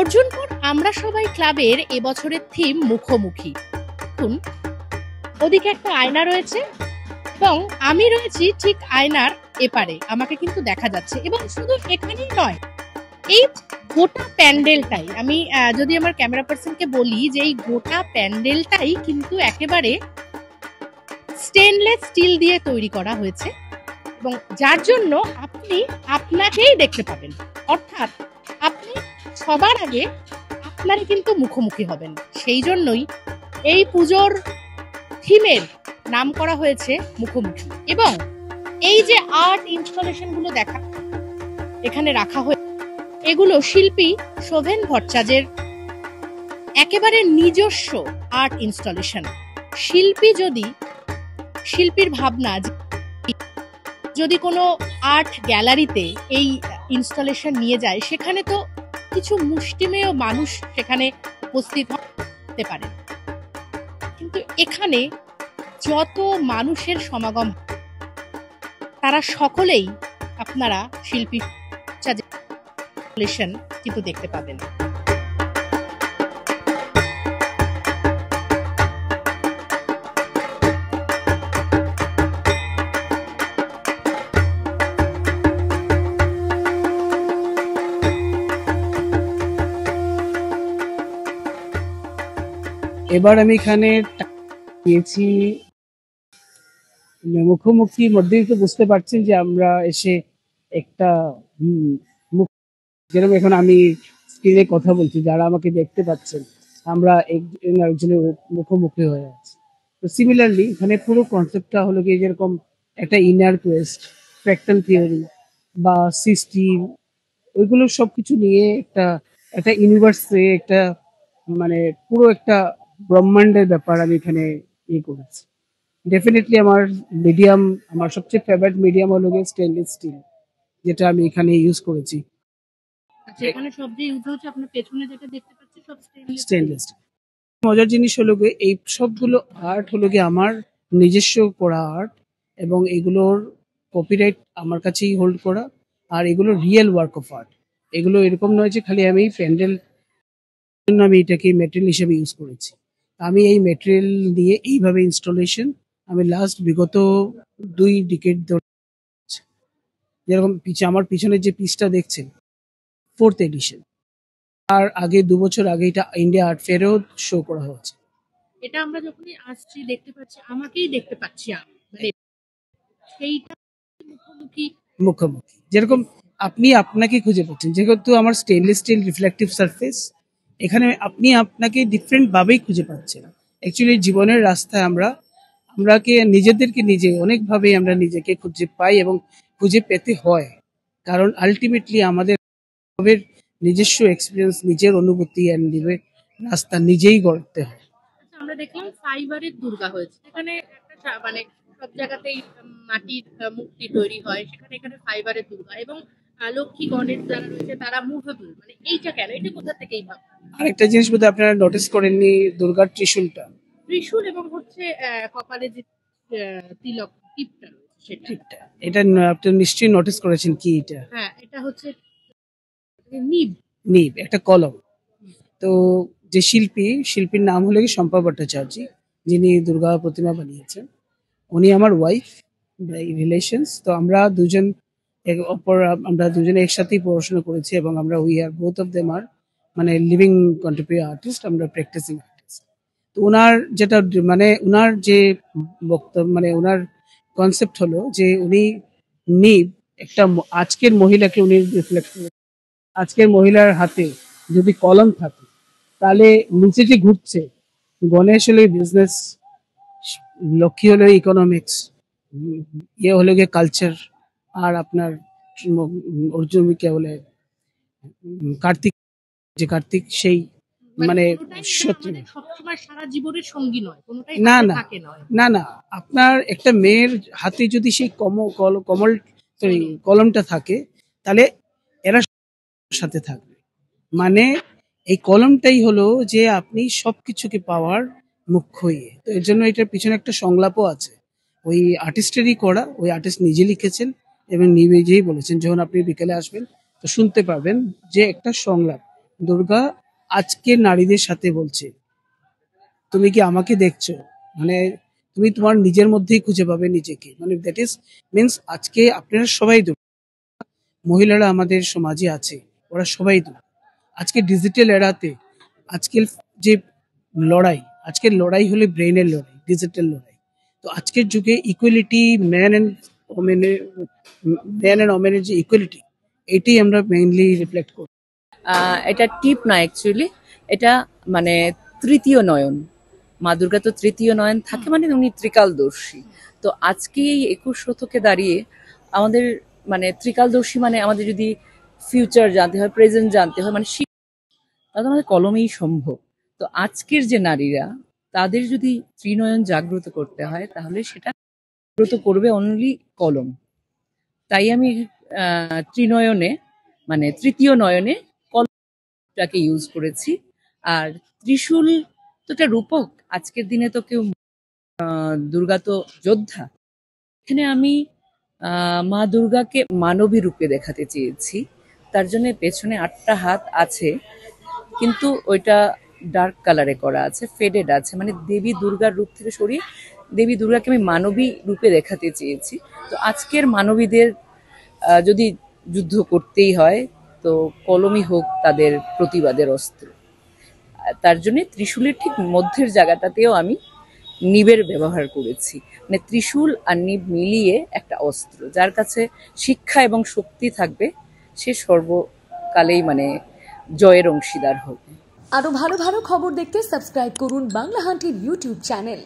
অর্জুনপুর আমরা সবাই ক্লাবের এবছরের থিম মুখোমুখি। দেখুন, ওদিকে একটা আয়না রয়েছে এবং আমি রয়েছি ঠিক আয়নার এপারে, আমাকে কিন্তু দেখা যাচ্ছে। এবং শুধু এখানেই নয়, এই গোটা প্যান্ডেলটাই আমি যদি আমার ক্যামেরা পার্সনকে বলি যে এই গোটা প্যান্ডেলটাই কিন্তু একেবারে স্টেনলেস স্টিল দিয়ে তৈরি করা হয়েছে এবং যার জন্য আপনি আপনাকেই দেখতে পাবেন, অর্থাৎ আপনি সবার আগে আপনারই কিন্তু মুখোমুখি হবেন। সেই জন্যই এই পুজোর থিমের নাম করা হয়েছে মুখোমুখি। এবং এই যে আর্ট ইনস্টলেশন গুলো দেখা এখানে রাখা হয়েছে, এগুলো শিল্পী শোভেন ভট্টাচার্যের একেবারে নিজস্ব আর্ট ইনস্টলেশন। শিল্পীর ভাবনা যদি কোনো আর্ট গ্যালারিতে এই ইনস্টলেশন নিয়ে যায়, সেখানে তো কিছু মুষ্টিমেয় মানুষ সেখানে উপস্থিত হতে পারে, কিন্তু এখানে যত মানুষের সমাগম তারা সকলেই আপনারা শিল্পী ইনস্টলেশন কিন্তু দেখতে পাবেন। এবার আমি এখানে গিয়েছি মুখোমুখি মধ্যেই, তো বুঝতে পারছেন যে আমরা এসে একটা মুখ, যেরকম এখন আমি স্ক্রিনে কথা বলছি, যারা আমাকে দেখতে পাচ্ছেন আমরা একজনের মুখোমুখি হয়ে আছি। তো সিমিলারলি এখানে পুরো কনসেপ্টটা হলো কি, যেরকম একটা ইনার কোয়েস্ট, ফ্র্যাক্টাল থিওরি বা সিস্টেম, ওইগুলো সবকিছু নিয়ে একটা ইউনিভার্সে একটা মানে পুরো একটা ব্রহ্মাণ্ডের ব্যাপার আমি এখানে করেছি। ডেফিনেটলি আমার সবচেয়ে ফেভারিট মিডিয়াম হলো স্টেনলেস স্টিল, যেটা আমি এখানে ইউজ করেছি। আচ্ছা, এখানে সব যে ইউজ হচ্ছে, আপনার পেছনে যেটা দেখতে পাচ্ছি সব স্টেনলেস। মজার জিনিস হলো গিয়ে এই সবগুলো আর্ট হলো গিয়ে আমার নিজস্ব করা আর্ট, এবং এগুলোর কপিরাইট আমার কাছেই হোল্ড করা, আর এগুলো রিয়েল ওয়ার্ক অফ আর্ট। এগুলো এরকম নয় যে খালি আমি প্যান্ডেল জন্য আমি এটাকে মেটেরিয়াল হিসেবে ইউজ করেছি। আমি এই মেটেরিয়াল দিয়ে এইভাবে ইনস্টলেশন আমি লাস্ট বিগত 2 ডিকেড ধরে, যেরকম আমার পিছনে যে পিসটা দেখছেন 4th এডিশন, আর আগে 2 বছর আগে এটা ইন্ডিয়া আর্ট ফেয়ারেও শো করা হয়েছে। এটা আমরা যখনই আসছি দেখতে পাচ্ছি, আমাকেই দেখতে পাচ্ছি, মানে সেইটা মুখোমুখি যেরকম আপনি আপনাকে খুঁজে পাচ্ছেন, যেহেতু আমার স্টেনলেস স্টিল রিফ্লেকটিভ সারফেস, এখানে আপনি আপনাকে ডিফারেন্ট ভাবেই খুঁজে পাচ্ছেন। অ্যাকচুয়ালি জীবনের রাস্তায় আমরাকে নিজেদেরকে অনেকভাবে আমরা নিজেকে খুঁজে পাই এবং খুঁজে পেতে হয়, কারণ আলটিমেটলি আমাদের নিজস্ব এক্সপিরিয়েন্স, নিজের অনুভূতি আর নিজের রাস্তা নিজেই গড়তে হয়। আমরা দেখলাম ফাইবারের দুর্গা হয়েছে, এখানে একটা মানে সব জায়গাতেই মাটির মূর্তি তৈরি হয়, এখানে ফাইবারের দুর্গা এবং লক্ষ্মী গণেশ যারা রয়েছে তারা মুভেবল, মানে এইটা কেন, এটা কোথা থেকে এই ভাব? আরেকটা জিনিস বোধহয় আপনারা নোটিস করেননি, দুর্গার ত্রিশূল এবং হচ্ছে কপালে যে তিলক টিপটা রয়েছে সেটা, এটা আপনি নিশ্চয়ই নোটিস করেছেন। কি এটা? হ্যাঁ, এটা হচ্ছে নিব একটা কলম। তো যে শিল্পীর নাম হলো শম্পা ভট্টাচার্য, যিনি দুর্গা প্রতিমা বানিয়েছেন। উনি আমার ওয়াইফ, রিলেশনস। তো আমরা দুজনে একসাথেই পড়াশোনা করেছি এবং আমরা বোথ অফ দেম আর মানে লিভিং কন্টেম্পোরারি আর্টিস্ট, আমরা প্র্যাকটিসিং আর্টিস্ট। তো ওনার যে বক্তব্য, মানে ওনার কনসেপ্ট হলো যে উনি নিব একটা আজকের মহিলাকে উনি রিফ্লেক্ট করে। আজকের মহিলার হাতে যদি কলম থাকে, তাহলে নিচে যে ঘুরছে, গণেশ হলে বিজনেস, লক্ষ্মী হলো ইকোনমিক্স, ইয়ে হলো গিয়ে কালচার, আর আপনার অর্জুন কে বলে কার্তিক সেই মানে সত্যি সবসময় সারা জীবনের সঙ্গী নয়, কোনোটাই না, আপনার একটা মেয়ের হাতে যদি সেই কলমটা থাকে, তাহলে এরা সাথে থাকবে। মানে এই কলমটাই হলো যে আপনি সবকিছুকে পাওয়ার মুখ্য ইয়ে। তো এর জন্য এটার পিছনে একটা সংলাপও আছে, ওই আর্টিস্টেরই করা, ওই আর্টিস্ট নিজে লিখেছেন এবং নিজেই বলেছেন। যখন আপনি বিকেলে আসবেন তো শুনতে পাবেন যে একটা সংলাপ, দুর্গা আজকের নারীদের সাথে বলছে, তুমি কি আমাকে দেখছো? মানে তুমি তোমার নিজের মধ্যেই খুঁজে পাবে নিজেকে, মানে দ্যাট ইজ মিনস আজকে আপনারা সবাই দুর্গা, মহিলারা আমাদের সমাজে আছে, ওরা সবাই দুর্গা। আজকে ডিজিটাল এরাতে আজকের যে লড়াই, আজকের লড়াই হলো ব্রেনের লড়াই, ডিজিটাল লড়াই। তো আজকের যুগে ইকুয়ালিটি, ম্যান অ্যান্ড ওমেনের, ম্যান অ্যান্ড ওমেনের যে ইকুয়ালিটি, এটাই আমরা মেইনলি রিফ্লেক্ট করি। এটা টিপ না, অ্যাকচুয়ালি এটা মানে তৃতীয় নয়ন। মা দুর্গা তো তৃতীয় নয়ন থাকে, মানে উনি ত্রিকালদর্শী। তো আজকে এই 21 শতকে দাঁড়িয়ে আমাদের মানে ত্রিকালদর্শী মানে আমাদের যদি ফিউচার জানতে হয়, প্রেজেন্ট জানতে হয়, মানে তাহলে আমাদের কলমেই সম্ভব। তো আজকের যে নারীরা, তাদের যদি ত্রিনয়ন জাগ্রত করতে হয়, তাহলে সেটা জাগ্রত করবে অনলি কলম। তাই আমি ত্রিনয়নে মানে তৃতীয় নয়নে কলমটাকে ইউজ করেছি। আর ত্রিশূল তো একটা রূপক, আজকের দিনে তো কেউ দুর্গা তো যোদ্ধা। এখানে আমি মা দুর্গাকে মানবী রূপে দেখাতে চেয়েছি। তার জন্য পেছনে 8টা হাত আছে, কিন্তু ওইটা ডার্ক কালারে করা আছে, ফেডেড আছে, মানে দেবী দুর্গার রূপ থেকে সরিয়ে দেবী দুর্গাকে আমি মানবী রূপে দেখাতে চেয়েছি। তো আজকের মানবীদের যদি যুদ্ধ করতেই হয়, তো কলমই হোক তাদের প্রতিবাদের অস্ত্র। তার জন্য ত্রিশূলের ঠিক মধ্যের জায়গাটাতেও আমি নিবের ব্যবহার করেছি, মানে ত্রিশূল আর নিব মিলিয়ে একটা অস্ত্র। যার কাছে শিক্ষা এবং শক্তি থাকবে, সে সর্বকালেই মানে জয়ের অংশীদার হবে। আরো ভালো ভালো খবর দেখতে সাবস্ক্রাইব করুন বাংলা হান্টির ইউটিউব চ্যানেল।